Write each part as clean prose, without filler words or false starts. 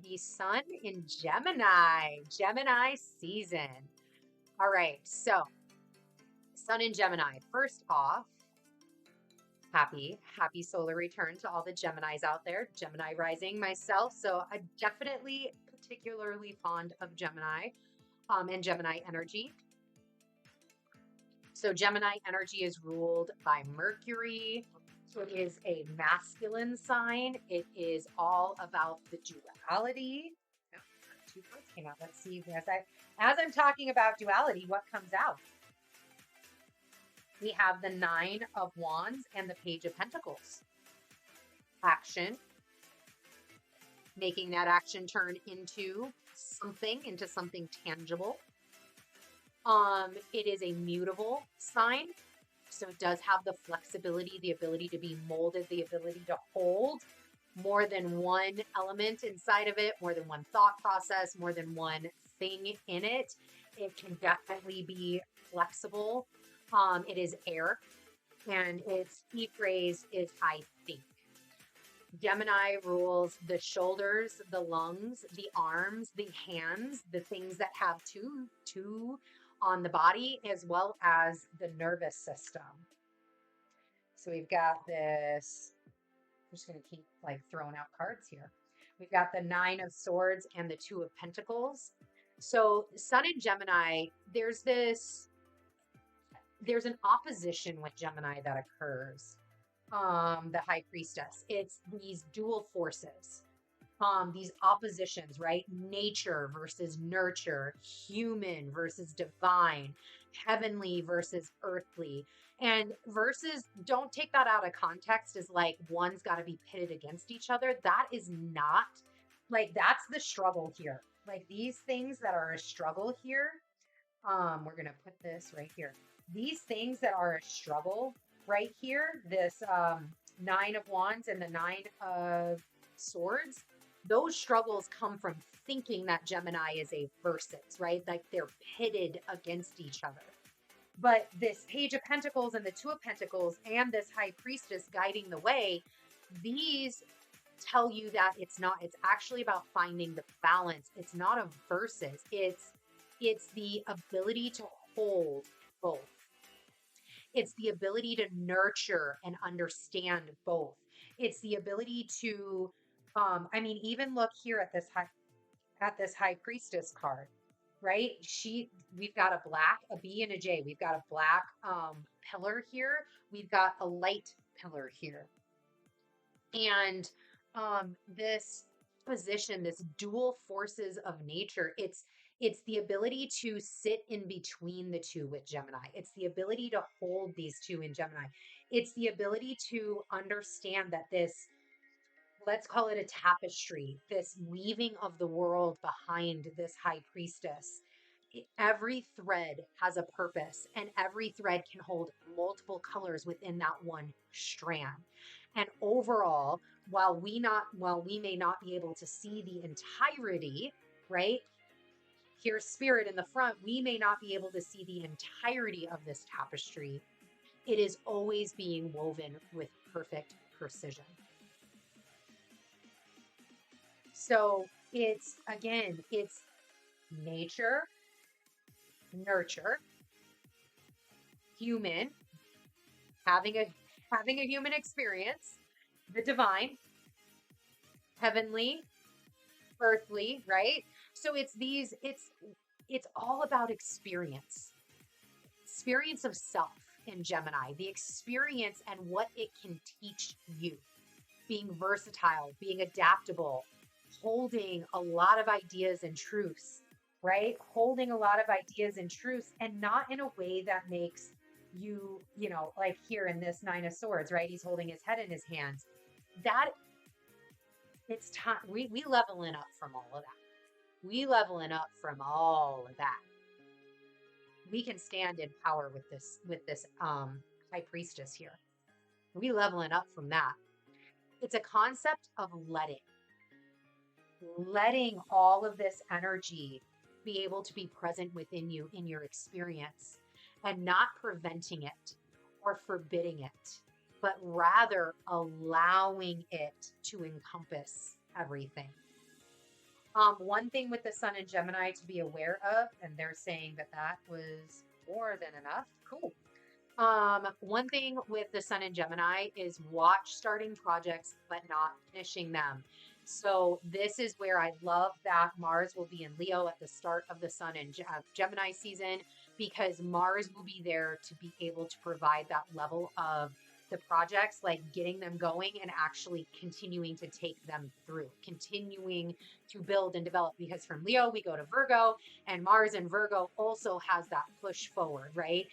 the sun in Gemini season. All right, so sun in Gemini. First off, happy solar return to all the Geminis out there. Gemini rising myself, so I'm definitely particularly fond of Gemini and Gemini energy. So Gemini energy is ruled by Mercury. It is a masculine sign. It is all about the duality. Oh, two cards came out. Let's see as I'm talking about duality, what comes out? We have the 9 of Wands and the Page of Pentacles. Action. Making that action turn into something tangible. It is a mutable sign. So it does have the flexibility, the ability to be molded, the ability to hold more than one element inside of it, more than one thought process, more than one thing in it. It can definitely be flexible. It is air, and its key phrase is I think. Gemini rules the shoulders, the lungs, the arms, the hands, the things that have two on the body, as well as the nervous system. So we've got this, I'm just going to keep like throwing out cards here. We've got the 9 of Swords and the 2 of Pentacles. So Sun in Gemini, there's an opposition with Gemini that occurs. The High Priestess. It's these dual forces. These oppositions, right? Nature versus nurture, human versus divine, heavenly versus earthly. And versus, don't take that out of context as like one's got to be pitted against each other. That is not, like, that's the struggle here. Like these things that are a struggle here, we're going to put this right here. These things that are a struggle right here, this 9 of Wands and the 9 of Swords, those struggles come from thinking that Gemini is a versus, right? Like they're pitted against each other. But this Page of Pentacles and the 2 of Pentacles and this High Priestess guiding the way, these tell you that it's actually about finding the balance. It's not a versus. It's the ability to hold both. It's the ability to nurture and understand both. It's the ability to, even look here at this High Priestess card, right? We've got a B and a J. We've got a black pillar here. We've got a light pillar here. And this position, this dual forces of nature, it's the ability to sit in between the two with Gemini. It's the ability to hold these two in Gemini. It's the ability to understand that this, let's call it a tapestry, this weaving of the world behind this High Priestess. Every thread has a purpose, and every thread can hold multiple colors within that one strand. And overall, while we may not be able to see the entirety, right? Here's Spirit in the front. We may not be able to see the entirety of this tapestry. It is always being woven with perfect precision. So it's nature, nurture, human, having a human experience, the divine, heavenly, earthly, right? So it's all about experience of self in Gemini, the experience and what it can teach you, being versatile, being adaptable, holding a lot of ideas and truths, right? Holding a lot of ideas and truths, and not in a way that makes you, like here in this 9 of Swords, right? He's holding his head in his hands. That it's time we leveling up from all of that. We leveling up from all of that. We can stand in power with this High Priestess here. We leveling up from that. It's a concept of letting all of this energy be able to be present within you in your experience, and not preventing it or forbidding it, but rather allowing it to encompass everything. One thing with the sun in Gemini to be aware of, and they're saying that that was more than enough. Cool. One thing with the sun in Gemini is watch starting projects but not finishing them. So this is where I love that Mars will be in Leo at the start of the sun in Gemini season, because Mars will be there to be able to provide that level of the projects, like getting them going and actually continuing to take them through, continuing to build and develop. Because from Leo, we go to Virgo, and Mars in Virgo also has that push forward, right?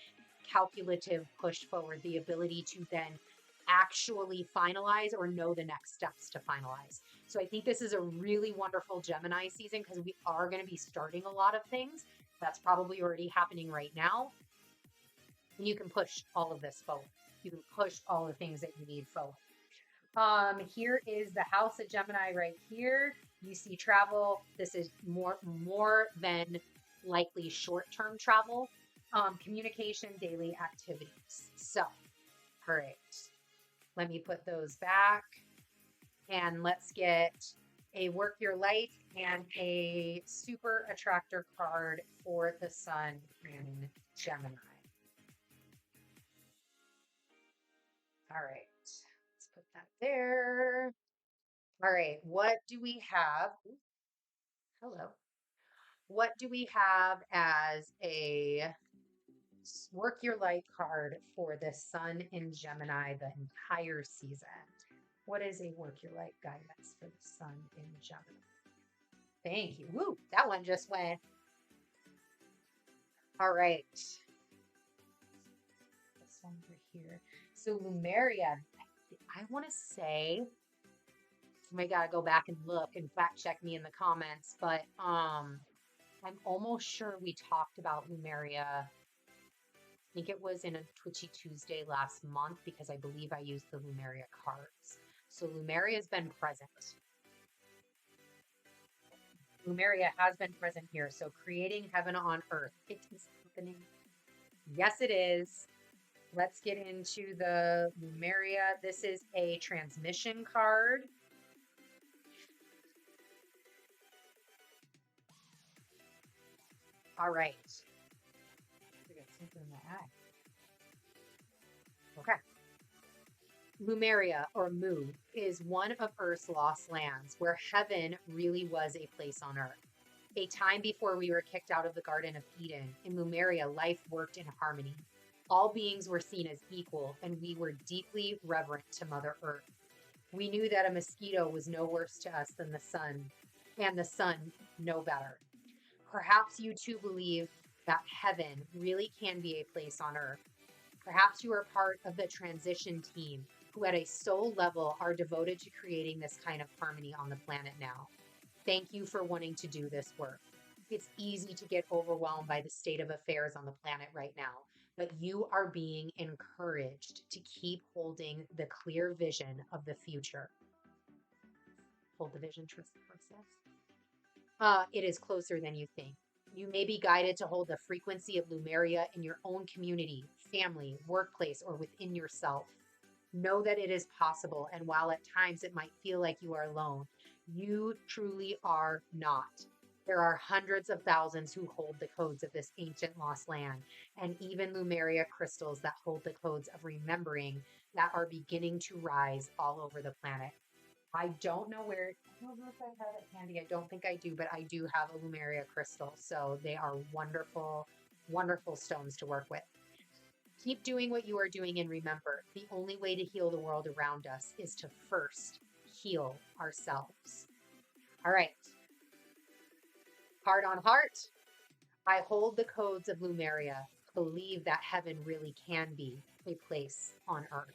Calculative push forward, the ability to then actually finalize or know the next steps to finalize. So I think this is a really wonderful Gemini season because we are going to be starting a lot of things. That's probably already happening right now. And you can push all of this forward. You can push all the things that you need forward. Here is the house of Gemini right here. You see travel. This is more than likely short-term travel. Communication, daily activities. So, all right. Let me put those back. And let's get a work your life and a super attractor card for the sun in Gemini. All right. Let's put that there. All right. What do we have? Ooh, hello. What do we have as a work your light card for the sun in Gemini the entire season? What is a work your light guidance for the sun in Gemini? Thank you. Woo, that one just went. All right. This one over here. So Lumeria, I want to say, you may gotta go back and look and fact check me in the comments, but I'm almost sure we talked about Lumeria. I think it was in a Twitchy Tuesday last month because I believe I used the Lumeria cards. So Lumeria has been present. Lumeria has been present here. So creating heaven on earth. It is happening. Yes, it is. Let's get into the Lumeria. This is a transmission card. All right. I got something in my eye. Okay. Lumeria, or Mu, is one of Earth's lost lands where heaven really was a place on Earth. A time before we were kicked out of the Garden of Eden, in Lumeria, life worked in harmony. All beings were seen as equal, and we were deeply reverent to Mother Earth. We knew that a mosquito was no worse to us than the sun, and the sun no better. Perhaps you too believe that heaven really can be a place on Earth. Perhaps you are part of the transition team who at a soul level are devoted to creating this kind of harmony on the planet now. Thank you for wanting to do this work. It's easy to get overwhelmed by the state of affairs on the planet right now, but you are being encouraged to keep holding the clear vision of the future. Hold the vision, trust the process. It is closer than you think. You may be guided to hold the frequency of Lumeria in your own community, family, workplace, or within yourself. Know that it is possible, and while at times it might feel like you are alone, you truly are not. There are hundreds of thousands who hold the codes of this ancient lost land, and even Lumeria crystals that hold the codes of remembering that are beginning to rise all over the planet. I don't know where, I don't know if I have it handy. I don't think I do, but I do have a Lumeria crystal. So they are wonderful, wonderful stones to work with. Keep doing what you are doing, and remember, the only way to heal the world around us is to first heal ourselves. All right. Heart on heart, I hold the codes of Lumeria. Believe that heaven really can be a place on earth.